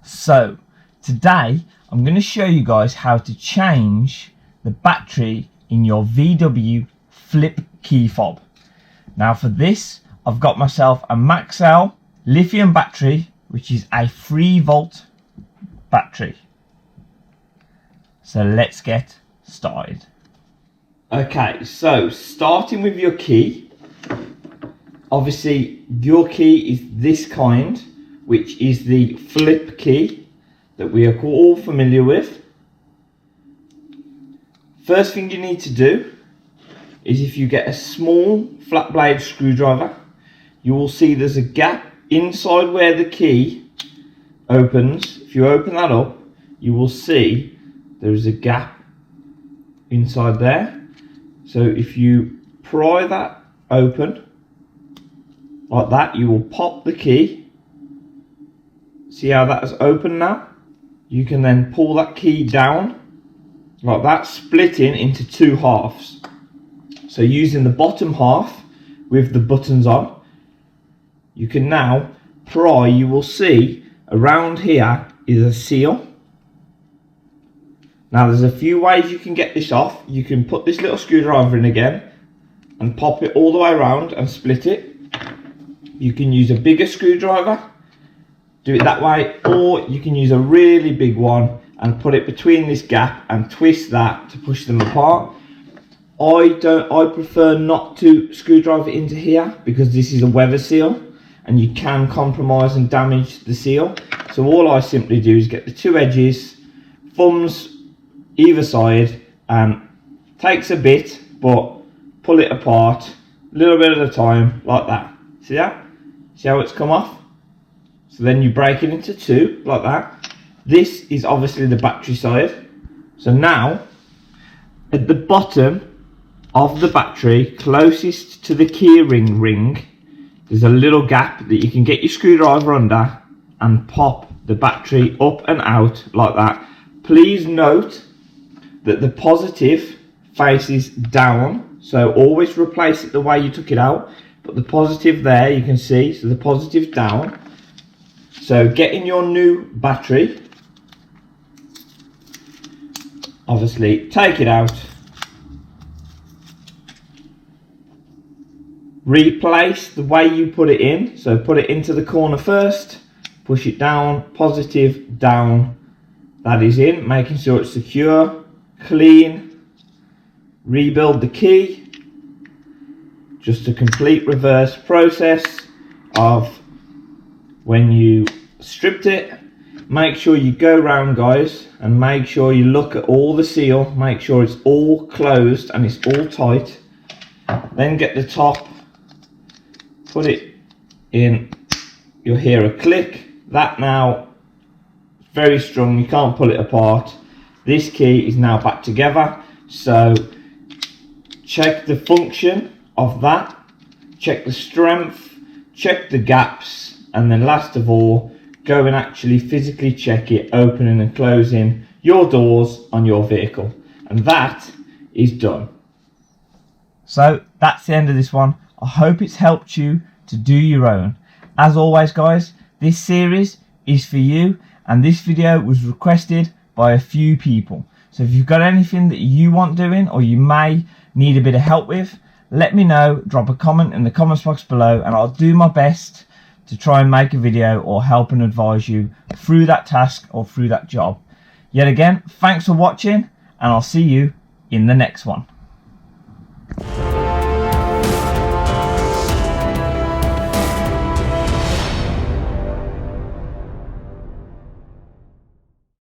So today I'm going to show you guys how to change the battery in your VW flip key fob. Now for this I've got myself a Maxell lithium battery, which is a 3-volt battery. So let's get started. Okay, so starting with your key, obviously your key is this kind, which is the flip key that we are all familiar with. First thing you need to do is, if you get a small flat blade screwdriver, you will see there's a gap inside where the key opens. If you open that up, you will see there is a gap inside there. So if you pry that open like that, you will pop the key. See how that is open now? You can then pull that key down like that, splitting into 2 halves. So using the bottom half with the buttons on, you can now pry. You will see around here is a seal. Now there's a few ways you can get this off. You can put this little screwdriver in again and pop it all the way around and split it. You can use a bigger screwdriver, do it that way, or you can use a really big one and put it between this gap and twist that to push them apart. I prefer not to screwdriver into here because this is a weather seal and you can compromise and damage the seal. So all I simply do is get the 2 edges, thumbs either side, and takes a bit, but pull it apart a little bit at a time like that. See that? See how it's come off? So then you break it into 2 like that. This is obviously the battery side. So now at the bottom of the battery, closest to the keyring ring, there's a little gap that you can get your screwdriver under and pop the battery up and out like that. Please note that the positive faces down, so always replace it the way you took it out. But the positive there, you can see, so the positive's down. So getting your new battery, obviously take it out, replace the way you put it in. So put it into the corner first, push it down, positive down, that is in, making sure it's secure. Clean, rebuild the key, just a complete reverse process of when you stripped it. Make sure you go round, guys, and make sure you look at all the seal, make sure it's all closed and it's all tight. Then get the top, put it in, you'll hear a click. That now is very strong, you can't pull it apart. This key is now back together, so check the function of that, check the strength, check the gaps, and then last of all, go and actually physically check it opening and closing your doors on your vehicle. And that is done. So that's the end of this one. I hope it's helped you to do your own. As always, guys, this series is for you, and this video was requested by a few people. So if you've got anything that you want doing or you may need a bit of help with, let me know. Drop a comment in the comments box below and I'll do my best to try and make a video or help and advise you through that task or through that job. Yet again, thanks for watching, and I'll see you in the next one.